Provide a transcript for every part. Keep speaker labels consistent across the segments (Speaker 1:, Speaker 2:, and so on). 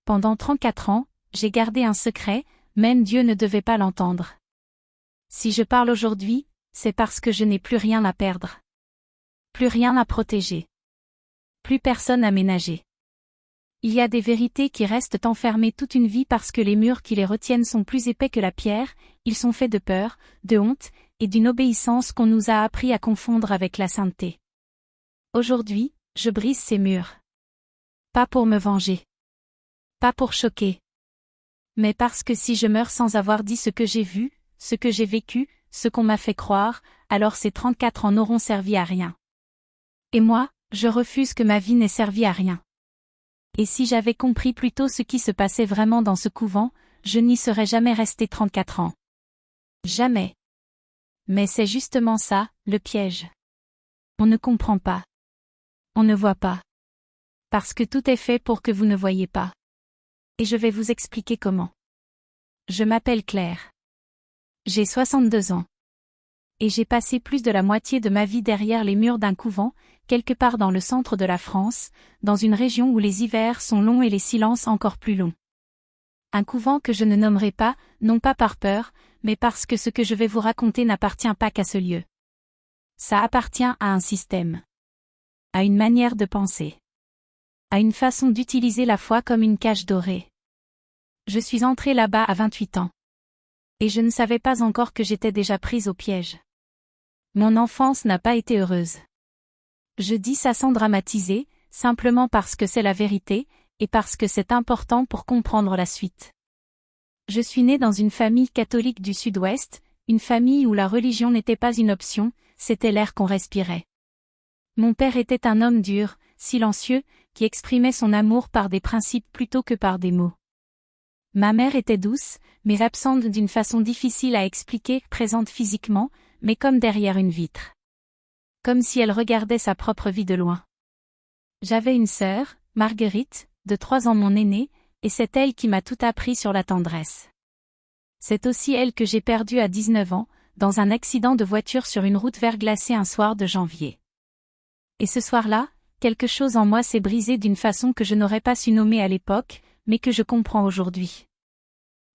Speaker 1: Pendant 34 ans, j'ai gardé un secret, même Dieu ne devait pas l'entendre. Si je parle aujourd'hui, c'est parce que je n'ai plus rien à perdre. Plus rien à protéger. Plus personne à ménager. Il y a des vérités qui restent enfermées toute une vie parce que les murs qui les retiennent sont plus épais que la pierre, ils sont faits de peur, de honte, et d'une obéissance qu'on nous a appris à confondre avec la sainteté. Aujourd'hui, je brise ces murs. Pas pour me venger. Pas pour choquer. Mais parce que si je meurs sans avoir dit ce que j'ai vu, ce que j'ai vécu, ce qu'on m'a fait croire, alors ces 34 ans n'auront servi à rien. Et moi, je refuse que ma vie n'ait servi à rien. Et si j'avais compris plus tôt ce qui se passait vraiment dans ce couvent, je n'y serais jamais resté 34 ans. Jamais. Mais c'est justement ça, le piège. On ne comprend pas. On ne voit pas. Parce que tout est fait pour que vous ne voyiez pas. Et je vais vous expliquer comment. Je m'appelle Claire. J'ai 62 ans. Et j'ai passé plus de la moitié de ma vie derrière les murs d'un couvent, quelque part dans le centre de la France, dans une région où les hivers sont longs et les silences encore plus longs. Un couvent que je ne nommerai pas, non pas par peur, mais parce que ce que je vais vous raconter n'appartient pas qu'à ce lieu. Ça appartient à un système. À une manière de penser. À une façon d'utiliser la foi comme une cage dorée. Je suis entrée là-bas à 28 ans. Et je ne savais pas encore que j'étais déjà prise au piège. Mon enfance n'a pas été heureuse. Je dis ça sans dramatiser, simplement parce que c'est la vérité, et parce que c'est important pour comprendre la suite. Je suis née dans une famille catholique du Sud-Ouest, une famille où la religion n'était pas une option, c'était l'air qu'on respirait. Mon père était un homme dur, silencieux, qui exprimait son amour par des principes plutôt que par des mots. Ma mère était douce, mais absente d'une façon difficile à expliquer, présente physiquement, mais comme derrière une vitre. Comme si elle regardait sa propre vie de loin. J'avais une sœur, Marguerite, de 3 ans mon aînée, et c'est elle qui m'a tout appris sur la tendresse. C'est aussi elle que j'ai perdue à 19 ans, dans un accident de voiture sur une route verglacée un soir de janvier. Et ce soir-là, quelque chose en moi s'est brisé d'une façon que je n'aurais pas su nommer à l'époque, mais que je comprends aujourd'hui.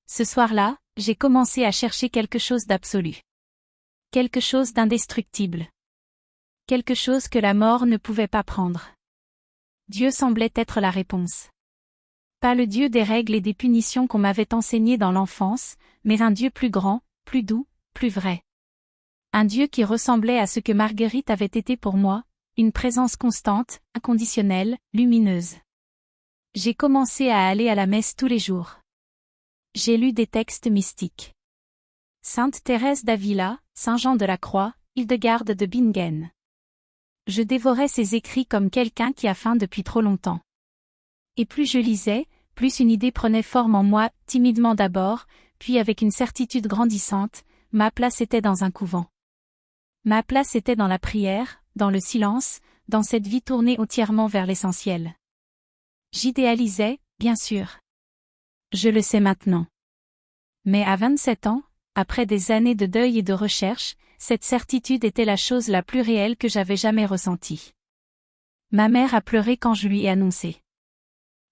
Speaker 1: Ce soir-là, j'ai commencé à chercher quelque chose d'absolu. Quelque chose d'indestructible. Quelque chose que la mort ne pouvait pas prendre. Dieu semblait être la réponse. Pas le Dieu des règles et des punitions qu'on m'avait enseigné dans l'enfance, mais un Dieu plus grand, plus doux, plus vrai. Un Dieu qui ressemblait à ce que Marguerite avait été pour moi, une présence constante, inconditionnelle, lumineuse. J'ai commencé à aller à la messe tous les jours. J'ai lu des textes mystiques. Sainte Thérèse d'Avila, Saint Jean de la Croix, Hildegarde de Bingen. Je dévorais ces écrits comme quelqu'un qui a faim depuis trop longtemps. Et plus je lisais, plus une idée prenait forme en moi, timidement d'abord, puis avec une certitude grandissante, ma place était dans un couvent. Ma place était dans la prière, dans le silence, dans cette vie tournée entièrement vers l'essentiel. J'idéalisais, bien sûr. Je le sais maintenant. Mais à 27 ans, après des années de deuil et de recherche, cette certitude était la chose la plus réelle que j'avais jamais ressentie. Ma mère a pleuré quand je lui ai annoncé.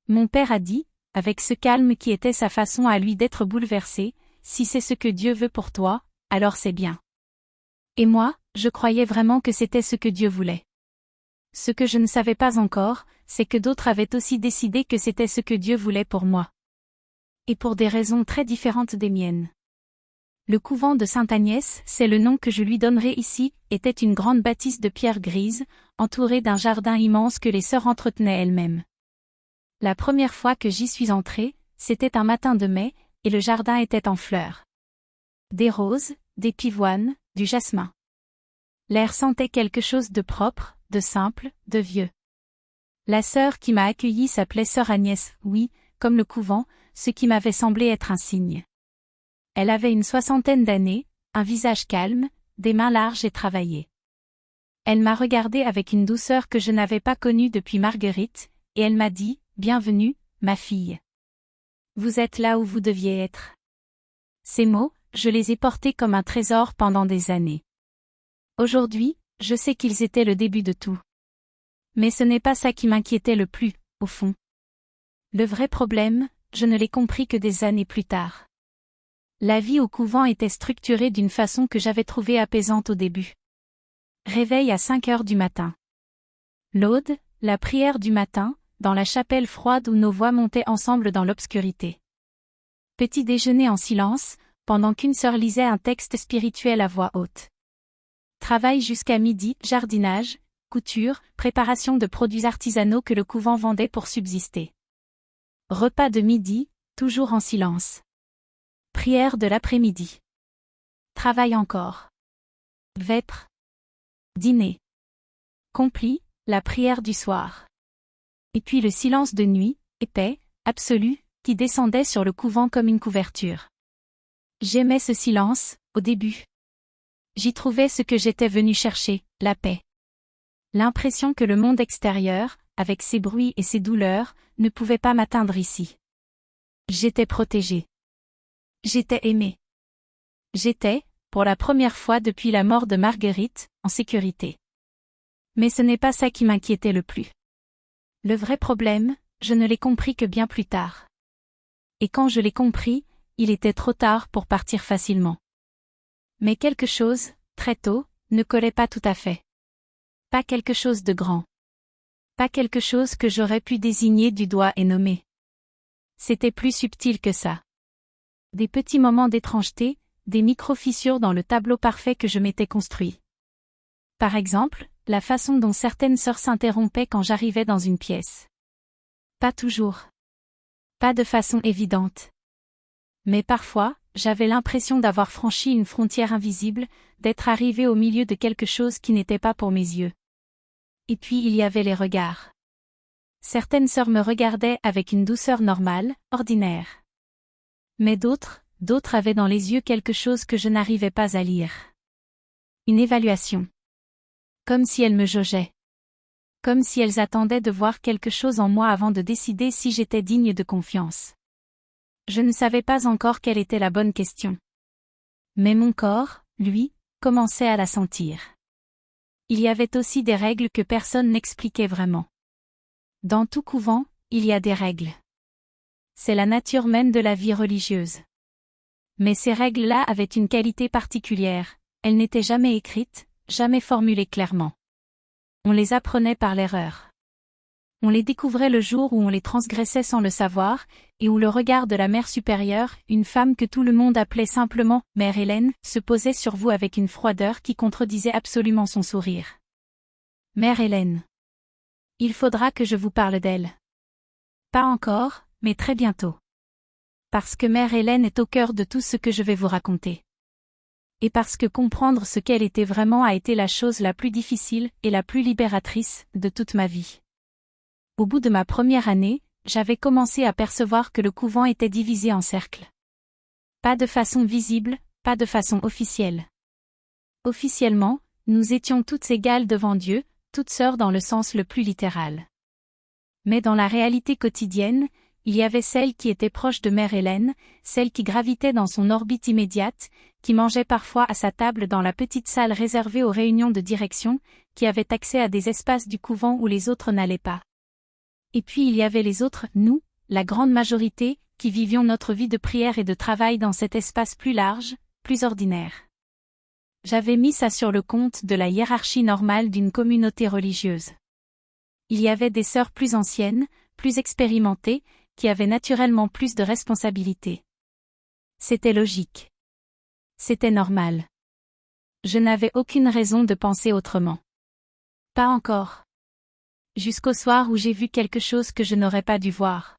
Speaker 1: Mon père a dit, avec ce calme qui était sa façon à lui d'être bouleversé, si c'est ce que Dieu veut pour toi, alors c'est bien. Et moi, je croyais vraiment que c'était ce que Dieu voulait. Ce que je ne savais pas encore, c'est que d'autres avaient aussi décidé que c'était ce que Dieu voulait pour moi. Et pour des raisons très différentes des miennes. Le couvent de Sainte-Agnès, c'est le nom que je lui donnerai ici, était une grande bâtisse de pierre grise, entourée d'un jardin immense que les sœurs entretenaient elles-mêmes. La première fois que j'y suis entrée, c'était un matin de mai, et le jardin était en fleurs. Des roses, des pivoines, du jasmin. L'air sentait quelque chose de propre, de simple, de vieux. La sœur qui m'a accueillie s'appelait sœur Agnès, oui, comme le couvent, ce qui m'avait semblé être un signe. Elle avait une 60aine d'années, un visage calme, des mains larges et travaillées. Elle m'a regardée avec une douceur que je n'avais pas connue depuis Marguerite, et elle m'a dit, « Bienvenue, ma fille. Vous êtes là où vous deviez être. » Ces mots, je les ai portés comme un trésor pendant des années. Aujourd'hui, je sais qu'ils étaient le début de tout. Mais ce n'est pas ça qui m'inquiétait le plus, au fond. Le vrai problème, je ne l'ai compris que des années plus tard. La vie au couvent était structurée d'une façon que j'avais trouvée apaisante au début. Réveil à 5 heures du matin. Laude, la prière du matin, dans la chapelle froide où nos voix montaient ensemble dans l'obscurité. Petit déjeuner en silence, pendant qu'une sœur lisait un texte spirituel à voix haute. Travail jusqu'à midi, jardinage, couture, préparation de produits artisanaux que le couvent vendait pour subsister. Repas de midi, toujours en silence. Prière de l'après-midi. Travail encore. Vêpres. Dîner. Complis, la prière du soir. Et puis le silence de nuit, épais, absolu, qui descendait sur le couvent comme une couverture. J'aimais ce silence, au début. J'y trouvais ce que j'étais venu chercher, la paix. L'impression que le monde extérieur, avec ses bruits et ses douleurs, ne pouvait pas m'atteindre ici. J'étais protégée. J'étais aimée. J'étais, pour la première fois depuis la mort de Marguerite, en sécurité. Mais ce n'est pas ça qui m'inquiétait le plus. Le vrai problème, je ne l'ai compris que bien plus tard. Et quand je l'ai compris, il était trop tard pour partir facilement. Mais quelque chose, très tôt, ne collait pas tout à fait. Pas quelque chose de grand. Pas quelque chose que j'aurais pu désigner du doigt et nommer. C'était plus subtil que ça. Des petits moments d'étrangeté, des micro-fissures dans le tableau parfait que je m'étais construit. Par exemple, la façon dont certaines sœurs s'interrompaient quand j'arrivais dans une pièce. Pas toujours. Pas de façon évidente. Mais parfois, j'avais l'impression d'avoir franchi une frontière invisible, d'être arrivé au milieu de quelque chose qui n'était pas pour mes yeux. Et puis il y avait les regards. Certaines sœurs me regardaient avec une douceur normale, ordinaire. Mais d'autres avaient dans les yeux quelque chose que je n'arrivais pas à lire. Une évaluation. Comme si elles me jaugeaient. Comme si elles attendaient de voir quelque chose en moi avant de décider si j'étais digne de confiance. Je ne savais pas encore quelle était la bonne question. Mais mon corps, lui, commençait à la sentir. Il y avait aussi des règles que personne n'expliquait vraiment. Dans tout couvent, il y a des règles. C'est la nature même de la vie religieuse. Mais ces règles-là avaient une qualité particulière, elles n'étaient jamais écrites, jamais formulées clairement. On les apprenait par l'erreur. On les découvrait le jour où on les transgressait sans le savoir, et où le regard de la mère supérieure, une femme que tout le monde appelait simplement « Mère Hélène », se posait sur vous avec une froideur qui contredisait absolument son sourire. Mère Hélène. Il faudra que je vous parle d'elle. Pas encore, mais très bientôt. Parce que Mère Hélène est au cœur de tout ce que je vais vous raconter. Et parce que comprendre ce qu'elle était vraiment a été la chose la plus difficile et la plus libératrice de toute ma vie. Au bout de ma première année, j'avais commencé à percevoir que le couvent était divisé en cercles. Pas de façon visible, pas de façon officielle. Officiellement, nous étions toutes égales devant Dieu, toutes sœurs dans le sens le plus littéral. Mais dans la réalité quotidienne, il y avait celles qui étaient proches de Mère Hélène, celles qui gravitaient dans son orbite immédiate, qui mangeaient parfois à sa table dans la petite salle réservée aux réunions de direction, qui avaient accès à des espaces du couvent où les autres n'allaient pas. Et puis il y avait les autres, nous, la grande majorité, qui vivions notre vie de prière et de travail dans cet espace plus large, plus ordinaire. J'avais mis ça sur le compte de la hiérarchie normale d'une communauté religieuse. Il y avait des sœurs plus anciennes, plus expérimentées, qui avaient naturellement plus de responsabilités. C'était logique. C'était normal. Je n'avais aucune raison de penser autrement. Pas encore. Jusqu'au soir où j'ai vu quelque chose que je n'aurais pas dû voir.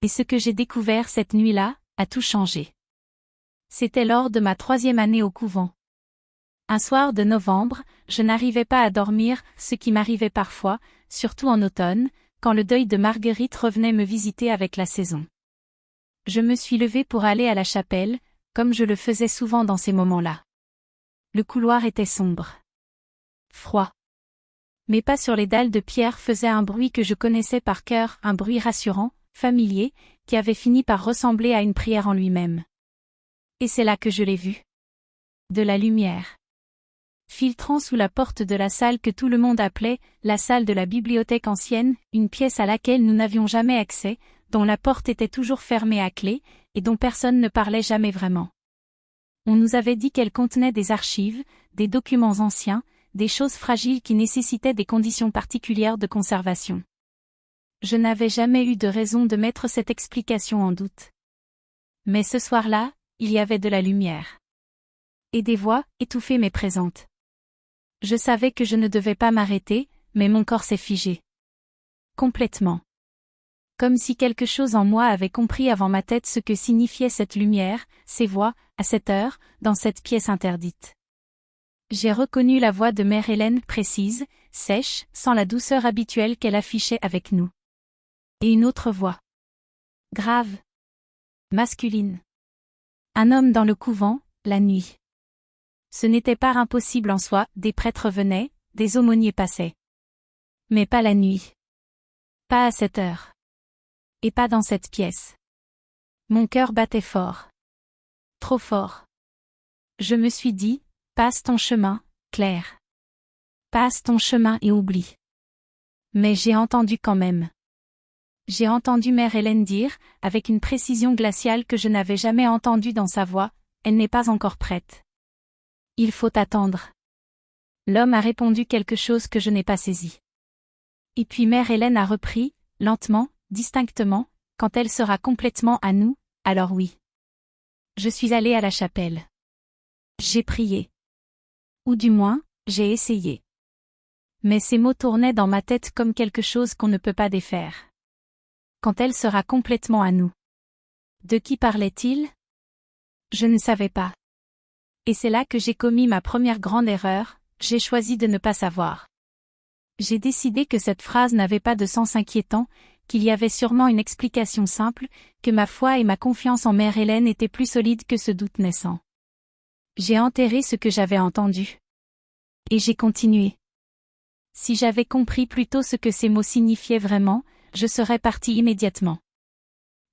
Speaker 1: Et ce que j'ai découvert cette nuit-là, a tout changé. C'était lors de ma 3e année au couvent. Un soir de novembre, je n'arrivais pas à dormir, ce qui m'arrivait parfois, surtout en automne, quand le deuil de Marguerite revenait me visiter avec la saison. Je me suis levée pour aller à la chapelle, comme je le faisais souvent dans ces moments-là. Le couloir était sombre. Froid. Mes pas sur les dalles de pierre faisaient un bruit que je connaissais par cœur, un bruit rassurant, familier, qui avait fini par ressembler à une prière en lui-même. Et c'est là que je l'ai vu. De la lumière. Filtrant sous la porte de la salle que tout le monde appelait la salle de la bibliothèque ancienne, une pièce à laquelle nous n'avions jamais accès, dont la porte était toujours fermée à clé, et dont personne ne parlait jamais vraiment. On nous avait dit qu'elle contenait des archives, des documents anciens, des choses fragiles qui nécessitaient des conditions particulières de conservation. Je n'avais jamais eu de raison de mettre cette explication en doute. Mais ce soir-là, il y avait de la lumière. Et des voix, étouffées mais présentes. Je savais que je ne devais pas m'arrêter, mais mon corps s'est figé. Complètement. Comme si quelque chose en moi avait compris avant ma tête ce que signifiait cette lumière, ces voix, à cette heure, dans cette pièce interdite. J'ai reconnu la voix de Mère Hélène précise, sèche, sans la douceur habituelle qu'elle affichait avec nous. Et une autre voix. Grave. Masculine. Un homme dans le couvent, la nuit. Ce n'était pas impossible en soi, des prêtres venaient, des aumôniers passaient. Mais pas la nuit. Pas à cette heure. Et pas dans cette pièce. Mon cœur battait fort. Trop fort. Je me suis dit, passe ton chemin, Claire. Passe ton chemin et oublie. Mais j'ai entendu quand même. J'ai entendu Mère Hélène dire, avec une précision glaciale que je n'avais jamais entendue dans sa voix, elle n'est pas encore prête. Il faut attendre. L'homme a répondu quelque chose que je n'ai pas saisi. Et puis Mère Hélène a repris, lentement, distinctement, quand elle sera complètement à nous, alors oui. Je suis allée à la chapelle. J'ai prié. Ou du moins, j'ai essayé. Mais ces mots tournaient dans ma tête comme quelque chose qu'on ne peut pas défaire. Quand elle sera complètement à nous. De qui parlait-il? Je ne savais pas. Et c'est là que j'ai commis ma première grande erreur, j'ai choisi de ne pas savoir. J'ai décidé que cette phrase n'avait pas de sens inquiétant, qu'il y avait sûrement une explication simple, que ma foi et ma confiance en Mère Hélène étaient plus solides que ce doute naissant. J'ai enterré ce que j'avais entendu. Et j'ai continué. Si j'avais compris plus tôt ce que ces mots signifiaient vraiment, je serais partie immédiatement.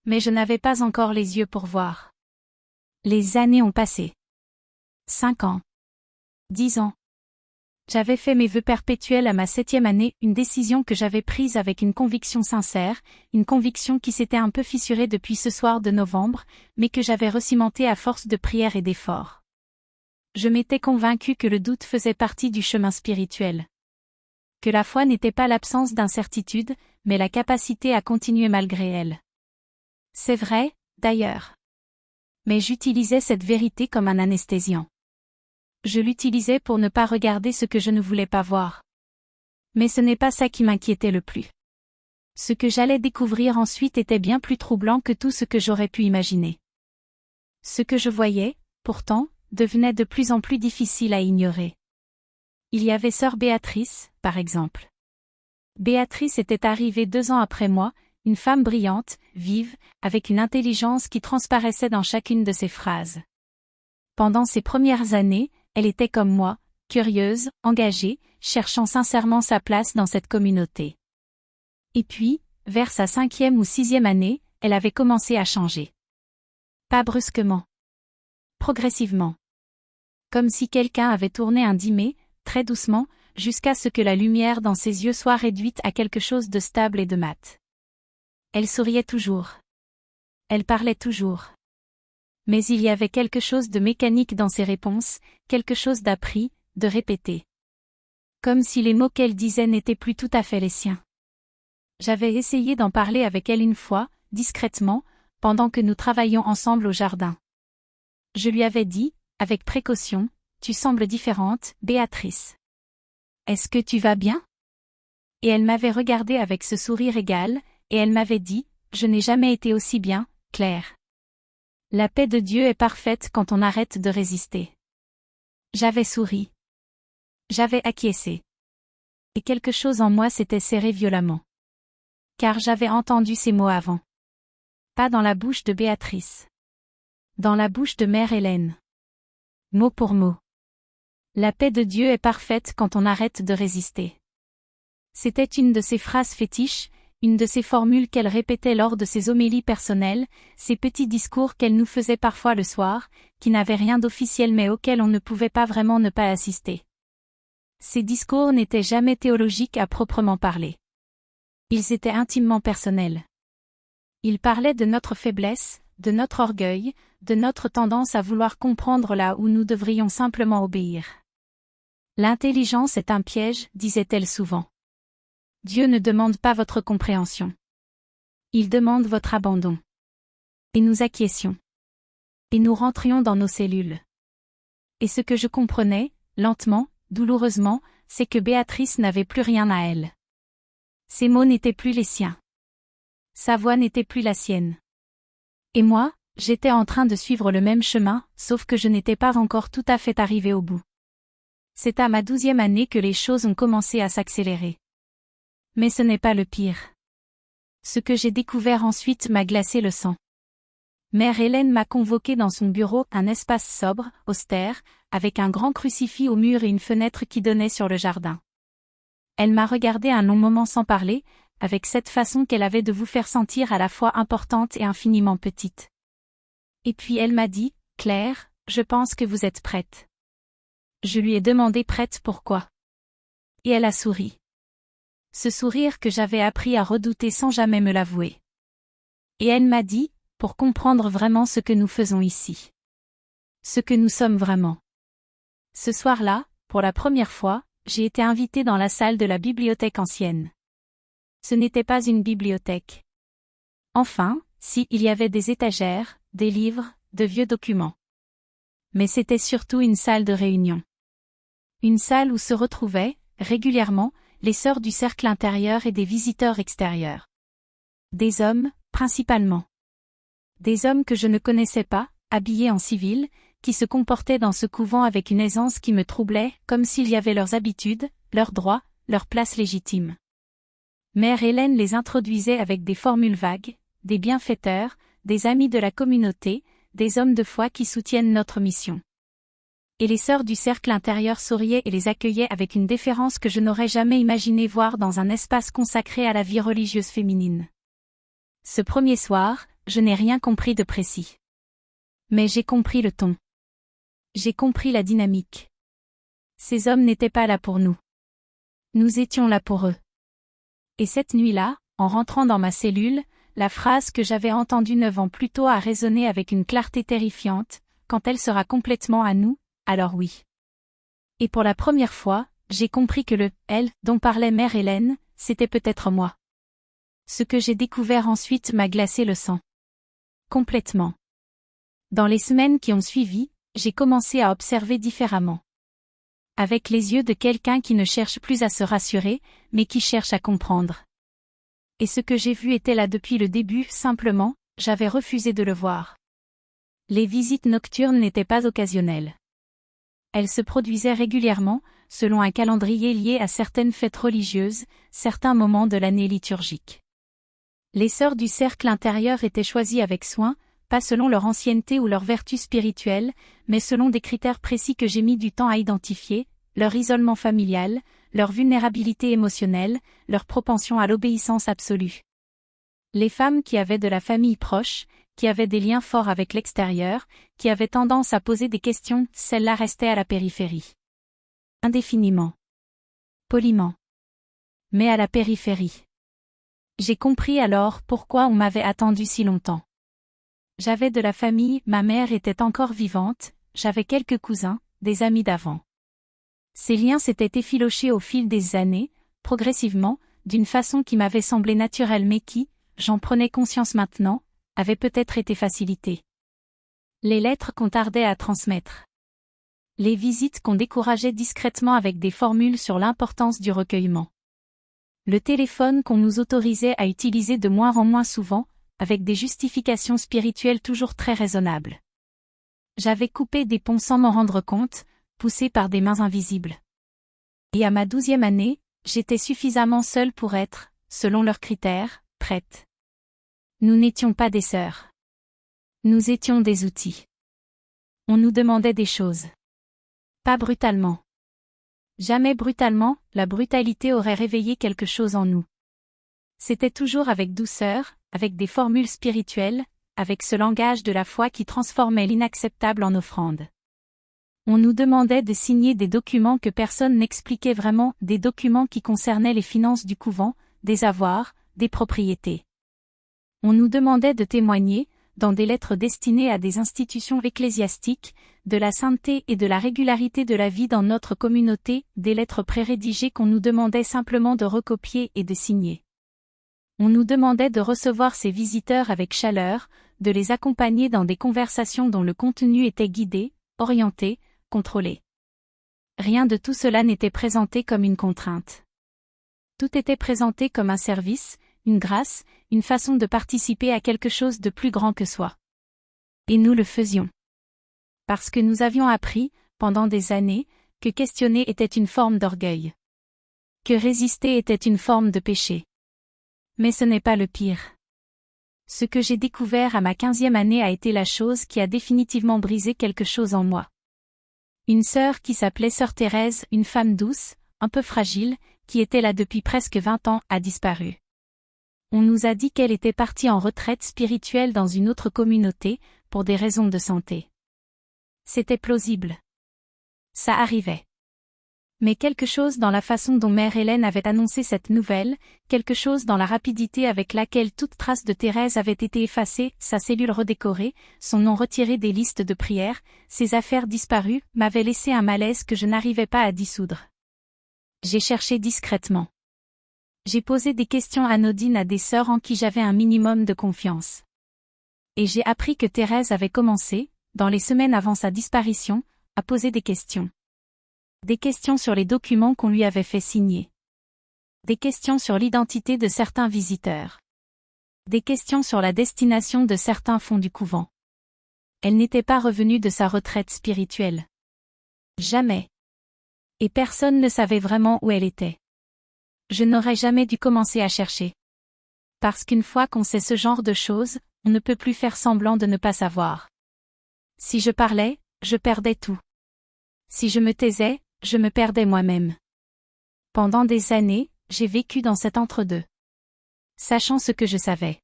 Speaker 1: Mais je n'avais pas encore les yeux pour voir. Les années ont passé. 5 ans. 10 ans. J'avais fait mes vœux perpétuels à ma 7e année, une décision que j'avais prise avec une conviction sincère, une conviction qui s'était un peu fissurée depuis ce soir de novembre, mais que j'avais recimentée à force de prières et d'efforts. Je m'étais convaincue que le doute faisait partie du chemin spirituel. Que la foi n'était pas l'absence d'incertitude, mais la capacité à continuer malgré elle. C'est vrai, d'ailleurs. Mais j'utilisais cette vérité comme un anesthésiant. Je l'utilisais pour ne pas regarder ce que je ne voulais pas voir. Mais ce n'est pas ça qui m'inquiétait le plus. Ce que j'allais découvrir ensuite était bien plus troublant que tout ce que j'aurais pu imaginer. Ce que je voyais, pourtant, devenait de plus en plus difficile à ignorer. Il y avait sœur Béatrice, par exemple. Béatrice était arrivée 2 ans après moi, une femme brillante, vive, avec une intelligence qui transparaissait dans chacune de ses phrases. Pendant ses premières années, elle était comme moi, curieuse, engagée, cherchant sincèrement sa place dans cette communauté. Et puis, vers sa 5e ou 6e année, elle avait commencé à changer. Pas brusquement. Progressivement. Comme si quelqu'un avait tourné un dimé, très doucement, jusqu'à ce que la lumière dans ses yeux soit réduite à quelque chose de stable et de mat. Elle souriait toujours. Elle parlait toujours. Mais il y avait quelque chose de mécanique dans ses réponses, quelque chose d'appris, de répété. Comme si les mots qu'elle disait n'étaient plus tout à fait les siens. J'avais essayé d'en parler avec elle une fois, discrètement, pendant que nous travaillions ensemble au jardin. Je lui avais dit, avec précaution, « Tu sembles différente, Béatrice. Est-ce que tu vas bien ?» Et elle m'avait regardé avec ce sourire égal, et elle m'avait dit, « Je n'ai jamais été aussi bien, Claire. La paix de Dieu est parfaite quand on arrête de résister. » J'avais souri. J'avais acquiescé. Et quelque chose en moi s'était serré violemment. Car j'avais entendu ces mots avant. Pas dans la bouche de Béatrice. Dans la bouche de Mère Hélène. Mot pour mot. La paix de Dieu est parfaite quand on arrête de résister. C'était une de ses phrases fétiches, une de ces formules qu'elle répétait lors de ses homélies personnelles, ces petits discours qu'elle nous faisait parfois le soir, qui n'avaient rien d'officiel mais auxquels on ne pouvait pas vraiment ne pas assister. Ces discours n'étaient jamais théologiques à proprement parler. Ils étaient intimement personnels. Il parlait de notre faiblesse, de notre orgueil, de notre tendance à vouloir comprendre là où nous devrions simplement obéir. L'intelligence est un piège, disait-elle souvent. Dieu ne demande pas votre compréhension. Il demande votre abandon. Et nous acquiescions. Et nous rentrions dans nos cellules. Et ce que je comprenais, lentement, douloureusement, c'est que Béatrice n'avait plus rien à elle. Ses mots n'étaient plus les siens. Sa voix n'était plus la sienne. Et moi, j'étais en train de suivre le même chemin, sauf que je n'étais pas encore tout à fait arrivé au bout. C'est à ma 12e année que les choses ont commencé à s'accélérer. Mais ce n'est pas le pire. Ce que j'ai découvert ensuite m'a glacé le sang. Mère Hélène m'a convoqué dans son bureau, un espace sobre, austère, avec un grand crucifix au mur et une fenêtre qui donnait sur le jardin. Elle m'a regardé un long moment sans parler, avec cette façon qu'elle avait de vous faire sentir à la fois importante et infiniment petite. Et puis elle m'a dit, « Claire, je pense que vous êtes prête. » Je lui ai demandé prête pourquoi. Et elle a souri. Ce sourire que j'avais appris à redouter sans jamais me l'avouer. Et elle m'a dit, pour comprendre vraiment ce que nous faisons ici. Ce que nous sommes vraiment. Ce soir-là, pour la première fois, j'ai été invitée dans la salle de la bibliothèque ancienne. Ce n'était pas une bibliothèque. Enfin, si, il y avait des étagères, des livres, de vieux documents. Mais c'était surtout une salle de réunion. Une salle où se retrouvaient, régulièrement, les sœurs du cercle intérieur et des visiteurs extérieurs. Des hommes, principalement. Des hommes que je ne connaissais pas, habillés en civil, qui se comportaient dans ce couvent avec une aisance qui me troublait, comme s'il y avait leurs habitudes, leurs droits, leur place légitime. Mère Hélène les introduisait avec des formules vagues, des bienfaiteurs, des amis de la communauté, des hommes de foi qui soutiennent notre mission. Et les sœurs du cercle intérieur souriaient et les accueillaient avec une déférence que je n'aurais jamais imaginé voir dans un espace consacré à la vie religieuse féminine. Ce premier soir, je n'ai rien compris de précis. Mais j'ai compris le ton. J'ai compris la dynamique. Ces hommes n'étaient pas là pour nous. Nous étions là pour eux. Et cette nuit-là, en rentrant dans ma cellule, la phrase que j'avais entendue 9 ans plus tôt a résonné avec une clarté terrifiante, quand elle sera complètement à nous, alors oui. Et pour la première fois, j'ai compris que le « elle » dont parlait Mère Hélène, c'était peut-être moi. Ce que j'ai découvert ensuite m'a glacé le sang. Complètement. Dans les semaines qui ont suivi, j'ai commencé à observer différemment. Avec les yeux de quelqu'un qui ne cherche plus à se rassurer, mais qui cherche à comprendre. Et ce que j'ai vu était là depuis le début, simplement, j'avais refusé de le voir. Les visites nocturnes n'étaient pas occasionnelles. Elles se produisaient régulièrement, selon un calendrier lié à certaines fêtes religieuses, certains moments de l'année liturgique. Les sœurs du cercle intérieur étaient choisies avec soin, pas selon leur ancienneté ou leur vertu spirituelle, mais selon des critères précis que j'ai mis du temps à identifier, leur isolement familial, leur vulnérabilité émotionnelle, leur propension à l'obéissance absolue. Les femmes qui avaient de la famille proche, qui avaient des liens forts avec l'extérieur, qui avaient tendance à poser des questions, celles-là restaient à la périphérie. Indéfiniment. Poliment. Mais à la périphérie. J'ai compris alors pourquoi on m'avait attendu si longtemps. J'avais de la famille, ma mère était encore vivante, j'avais quelques cousins, des amis d'avant. Ces liens s'étaient effilochés au fil des années, progressivement, d'une façon qui m'avait semblé naturelle mais qui, j'en prenais conscience maintenant, avait peut-être été facilitée. Les lettres qu'on tardait à transmettre. Les visites qu'on décourageait discrètement avec des formules sur l'importance du recueillement. Le téléphone qu'on nous autorisait à utiliser de moins en moins souvent, avec des justifications spirituelles toujours très raisonnables. J'avais coupé des ponts sans m'en rendre compte, poussé par des mains invisibles. Et à ma 12e année, j'étais suffisamment seule pour être, selon leurs critères, prête. Nous n'étions pas des sœurs. Nous étions des outils. On nous demandait des choses. Pas brutalement. Jamais brutalement, la brutalité aurait réveillé quelque chose en nous. C'était toujours avec douceur, avec des formules spirituelles, avec ce langage de la foi qui transformait l'inacceptable en offrande. On nous demandait de signer des documents que personne n'expliquait vraiment, des documents qui concernaient les finances du couvent, des avoirs, des propriétés. On nous demandait de témoigner, dans des lettres destinées à des institutions ecclésiastiques, de la sainteté et de la régularité de la vie dans notre communauté, des lettres pré-rédigées qu'on nous demandait simplement de recopier et de signer. On nous demandait de recevoir ces visiteurs avec chaleur, de les accompagner dans des conversations dont le contenu était guidé, orienté, contrôlé. Rien de tout cela n'était présenté comme une contrainte. Tout était présenté comme un service, une grâce, une façon de participer à quelque chose de plus grand que soi. Et nous le faisions. Parce que nous avions appris, pendant des années, que questionner était une forme d'orgueil. Que résister était une forme de péché. Mais ce n'est pas le pire. Ce que j'ai découvert à ma 15e année a été la chose qui a définitivement brisé quelque chose en moi. Une sœur qui s'appelait Sœur Thérèse, une femme douce, un peu fragile, qui était là depuis presque 20 ans, a disparu. On nous a dit qu'elle était partie en retraite spirituelle dans une autre communauté, pour des raisons de santé. C'était plausible. Ça arrivait. Mais quelque chose dans la façon dont Mère Hélène avait annoncé cette nouvelle, quelque chose dans la rapidité avec laquelle toute trace de Thérèse avait été effacée, sa cellule redécorée, son nom retiré des listes de prières, ses affaires disparues, m'avait laissé un malaise que je n'arrivais pas à dissoudre. J'ai cherché discrètement. J'ai posé des questions anodines à des sœurs en qui j'avais un minimum de confiance. Et j'ai appris que Thérèse avait commencé, dans les semaines avant sa disparition, à poser des questions. Des questions sur les documents qu'on lui avait fait signer. Des questions sur l'identité de certains visiteurs. Des questions sur la destination de certains fonds du couvent. Elle n'était pas revenue de sa retraite spirituelle. Jamais. Et personne ne savait vraiment où elle était. Je n'aurais jamais dû commencer à chercher. Parce qu'une fois qu'on sait ce genre de choses, on ne peut plus faire semblant de ne pas savoir. Si je parlais, je perdais tout. Si je me taisais, je me perdais moi-même. Pendant des années, j'ai vécu dans cet entre-deux. Sachant ce que je savais.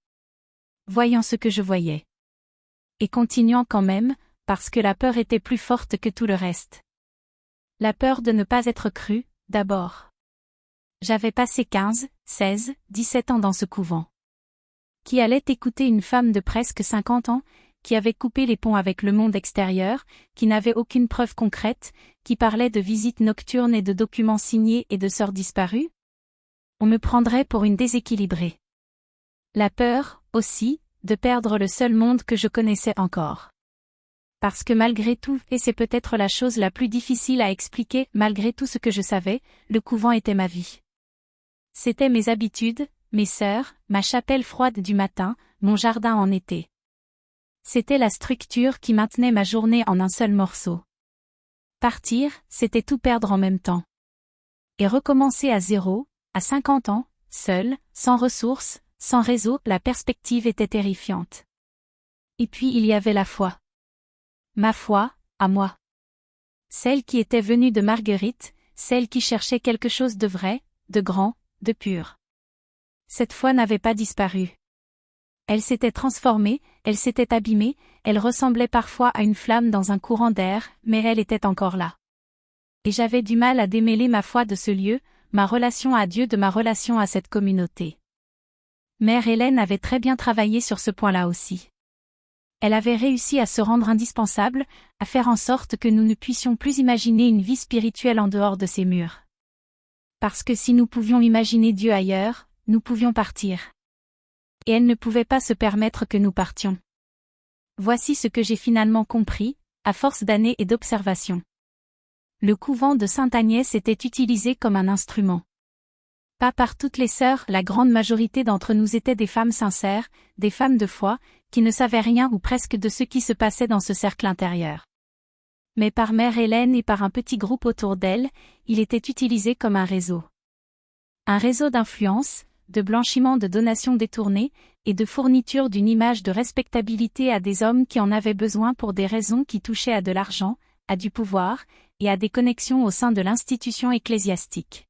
Speaker 1: Voyant ce que je voyais. Et continuant quand même, parce que la peur était plus forte que tout le reste. La peur de ne pas être crue, d'abord. J'avais passé 15, 16, 17 ans dans ce couvent. Qui allait écouter une femme de presque 50 ans, qui avait coupé les ponts avec le monde extérieur, qui n'avait aucune preuve concrète, qui parlait de visites nocturnes et de documents signés et de sœurs disparues? On me prendrait pour une déséquilibrée. La peur, aussi, de perdre le seul monde que je connaissais encore. Parce que malgré tout, et c'est peut-être la chose la plus difficile à expliquer, malgré tout ce que je savais, le couvent était ma vie. C'était mes habitudes, mes sœurs, ma chapelle froide du matin, mon jardin en été. C'était la structure qui maintenait ma journée en un seul morceau. Partir, c'était tout perdre en même temps. Et recommencer à zéro, à 50 ans, seul, sans ressources, sans réseau, la perspective était terrifiante. Et puis il y avait la foi. Ma foi, à moi. Celle qui était venue de Marguerite, celle qui cherchait quelque chose de vrai, de grand, de pur. Cette foi n'avait pas disparu. Elle s'était transformée, elle s'était abîmée, elle ressemblait parfois à une flamme dans un courant d'air, mais elle était encore là. Et j'avais du mal à démêler ma foi de ce lieu, ma relation à Dieu de ma relation à cette communauté. Mère Hélène avait très bien travaillé sur ce point-là aussi. Elle avait réussi à se rendre indispensable, à faire en sorte que nous ne puissions plus imaginer une vie spirituelle en dehors de ces murs. Parce que si nous pouvions imaginer Dieu ailleurs, nous pouvions partir. Et elle ne pouvait pas se permettre que nous partions. Voici ce que j'ai finalement compris, à force d'années et d'observations. Le couvent de Sainte-Agnès était utilisé comme un instrument. Pas par toutes les sœurs, la grande majorité d'entre nous étaient des femmes sincères, des femmes de foi, qui ne savaient rien ou presque de ce qui se passait dans ce cercle intérieur. Mais par Mère Hélène et par un petit groupe autour d'elle, il était utilisé comme un réseau. Un réseau d'influence, de blanchiment de donations détournées, et de fourniture d'une image de respectabilité à des hommes qui en avaient besoin pour des raisons qui touchaient à de l'argent, à du pouvoir, et à des connexions au sein de l'institution ecclésiastique.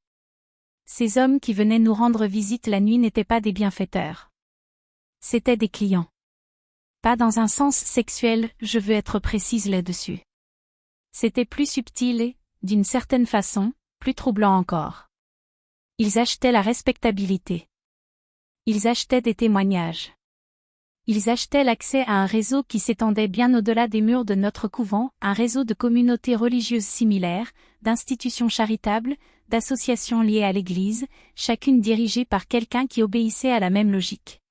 Speaker 1: Ces hommes qui venaient nous rendre visite la nuit n'étaient pas des bienfaiteurs. C'étaient des clients. Pas dans un sens sexuel, je veux être précise là-dessus. C'était plus subtil et, d'une certaine façon, plus troublant encore. Ils achetaient la respectabilité. Ils achetaient des témoignages. Ils achetaient l'accès à un réseau qui s'étendait bien au-delà des murs de notre couvent, un réseau de communautés religieuses similaires, d'institutions charitables, d'associations liées à l'Église, chacune dirigée par quelqu'un qui obéissait à la même logique.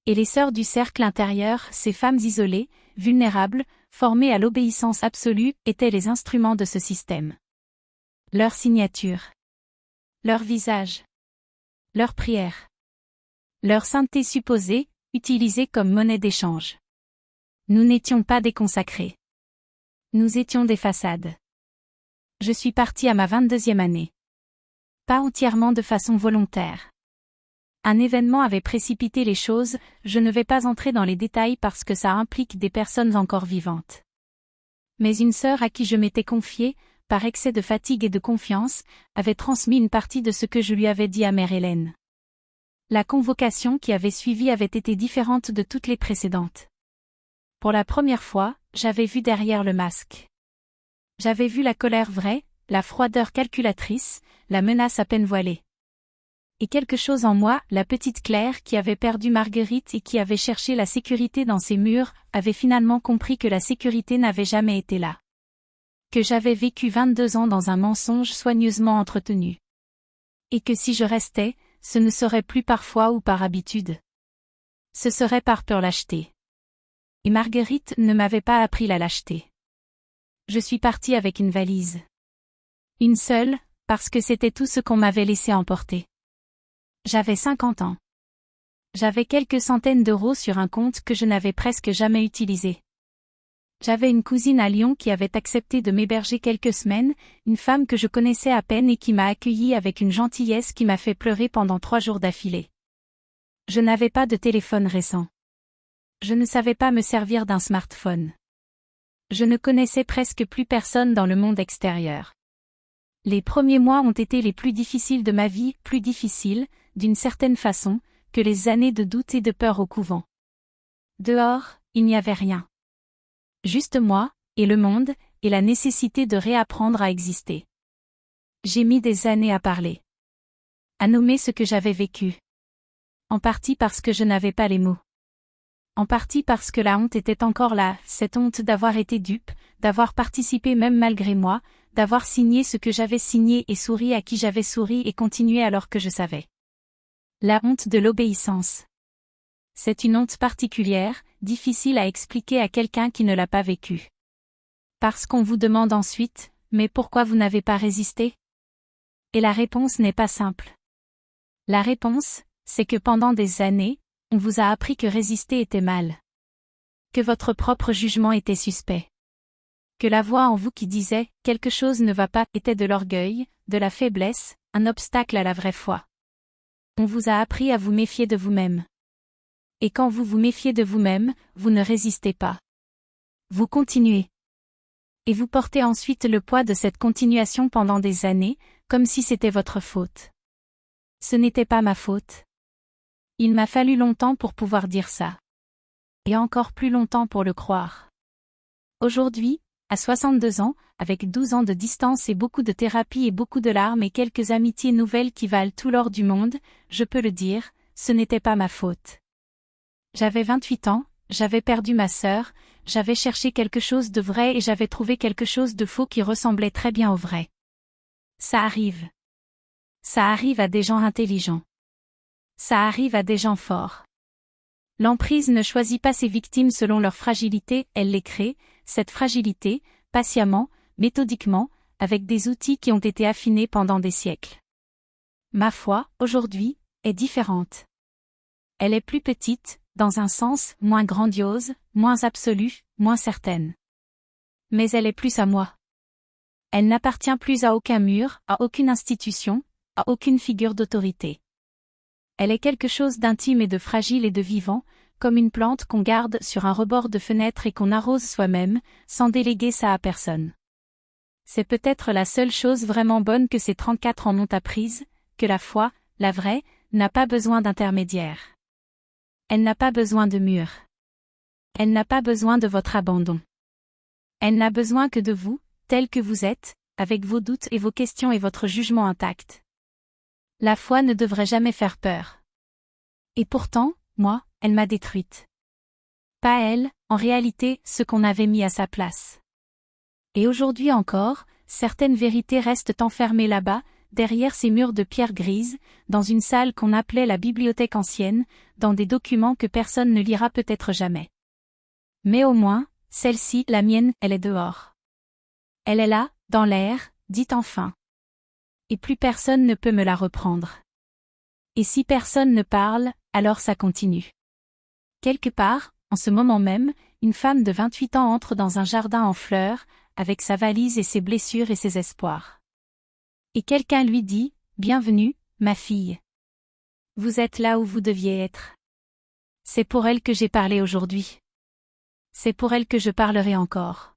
Speaker 1: Et les sœurs du cercle intérieur, ces femmes isolées, vulnérables, formées à l'obéissance absolue, étaient les instruments de ce système. Leur signature. Leur visage. Leur prière. Leur sainteté supposée, utilisée comme monnaie d'échange. Nous n'étions pas des consacrés. Nous étions des façades. Je suis partie à ma 22e année. Pas entièrement de façon volontaire. Un événement avait précipité les choses, je ne vais pas entrer dans les détails parce que ça implique des personnes encore vivantes. Mais une sœur à qui je m'étais confiée, par excès de fatigue et de confiance, avait transmis une partie de ce que je lui avais dit à Mère Hélène. La convocation qui avait suivi avait été différente de toutes les précédentes. Pour la première fois, j'avais vu derrière le masque. J'avais vu la colère vraie, la froideur calculatrice, la menace à peine voilée. Et quelque chose en moi, la petite Claire qui avait perdu Marguerite et qui avait cherché la sécurité dans ses murs, avait finalement compris que la sécurité n'avait jamais été là. Que j'avais vécu 22 ans dans un mensonge soigneusement entretenu. Et que si je restais, ce ne serait plus par foi ou par habitude. Ce serait par pure lâcheté. Et Marguerite ne m'avait pas appris la lâcheté. Je suis partie avec une valise. Une seule, parce que c'était tout ce qu'on m'avait laissé emporter. J'avais 50 ans. J'avais quelques centaines d'euros sur un compte que je n'avais presque jamais utilisé. J'avais une cousine à Lyon qui avait accepté de m'héberger quelques semaines, une femme que je connaissais à peine et qui m'a accueillie avec une gentillesse qui m'a fait pleurer pendant 3 jours d'affilée. Je n'avais pas de téléphone récent. Je ne savais pas me servir d'un smartphone. Je ne connaissais presque plus personne dans le monde extérieur. Les premiers mois ont été les plus difficiles de ma vie, plus difficiles, d'une certaine façon, que les années de doute et de peur au couvent. Dehors, il n'y avait rien. Juste moi, et le monde, et la nécessité de réapprendre à exister. J'ai mis des années à parler. À nommer ce que j'avais vécu. En partie parce que je n'avais pas les mots. En partie parce que la honte était encore là, cette honte d'avoir été dupe, d'avoir participé même malgré moi, d'avoir signé ce que j'avais signé et souri à qui j'avais souri et continué alors que je savais. La honte de l'obéissance. C'est une honte particulière, difficile à expliquer à quelqu'un qui ne l'a pas vécue. Parce qu'on vous demande ensuite, mais pourquoi vous n'avez pas résisté? Et la réponse n'est pas simple. La réponse, c'est que pendant des années, on vous a appris que résister était mal. Que votre propre jugement était suspect. Que la voix en vous qui disait « quelque chose ne va pas » était de l'orgueil, de la faiblesse, un obstacle à la vraie foi. On vous a appris à vous méfier de vous-même. Et quand vous vous méfiez de vous-même, vous ne résistez pas. Vous continuez. Et vous portez ensuite le poids de cette continuation pendant des années, comme si c'était votre faute. Ce n'était pas ma faute. Il m'a fallu longtemps pour pouvoir dire ça. Et encore plus longtemps pour le croire. Aujourd'hui, à 62 ans, avec 12 ans de distance et beaucoup de thérapie et beaucoup de larmes et quelques amitiés nouvelles qui valent tout l'or du monde, je peux le dire, ce n'était pas ma faute. J'avais 28 ans, j'avais perdu ma sœur, j'avais cherché quelque chose de vrai et j'avais trouvé quelque chose de faux qui ressemblait très bien au vrai. Ça arrive. Ça arrive à des gens intelligents. Ça arrive à des gens forts. L'emprise ne choisit pas ses victimes selon leur fragilité, elle les crée, cette fragilité, patiemment, méthodiquement, avec des outils qui ont été affinés pendant des siècles. Ma foi, aujourd'hui, est différente. Elle est plus petite, dans un sens, moins grandiose, moins absolue, moins certaine. Mais elle est plus à moi. Elle n'appartient plus à aucun mur, à aucune institution, à aucune figure d'autorité. Elle est quelque chose d'intime et de fragile et de vivant, comme une plante qu'on garde sur un rebord de fenêtre et qu'on arrose soi-même, sans déléguer ça à personne. C'est peut-être la seule chose vraiment bonne que ces 34 ans m'ont apprise, que la foi, la vraie, n'a pas besoin d'intermédiaire. Elle n'a pas besoin de mur. Elle n'a pas besoin de votre abandon. Elle n'a besoin que de vous, tel que vous êtes, avec vos doutes et vos questions et votre jugement intact. La foi ne devrait jamais faire peur. Et pourtant, moi, elle m'a détruite. Pas elle, en réalité, ce qu'on avait mis à sa place. Et aujourd'hui encore, certaines vérités restent enfermées là-bas, derrière ces murs de pierre grise, dans une salle qu'on appelait la bibliothèque ancienne, dans des documents que personne ne lira peut-être jamais. Mais au moins, celle-ci, la mienne, elle est dehors. Elle est là, dans l'air, dit enfin. Et plus personne ne peut me la reprendre. Et si personne ne parle, alors ça continue. Quelque part, en ce moment même, une femme de 28 ans entre dans un jardin en fleurs, avec sa valise et ses blessures et ses espoirs. Et quelqu'un lui dit, « Bienvenue, ma fille. Vous êtes là où vous deviez être. C'est pour elle que j'ai parlé aujourd'hui. C'est pour elle que je parlerai encore. »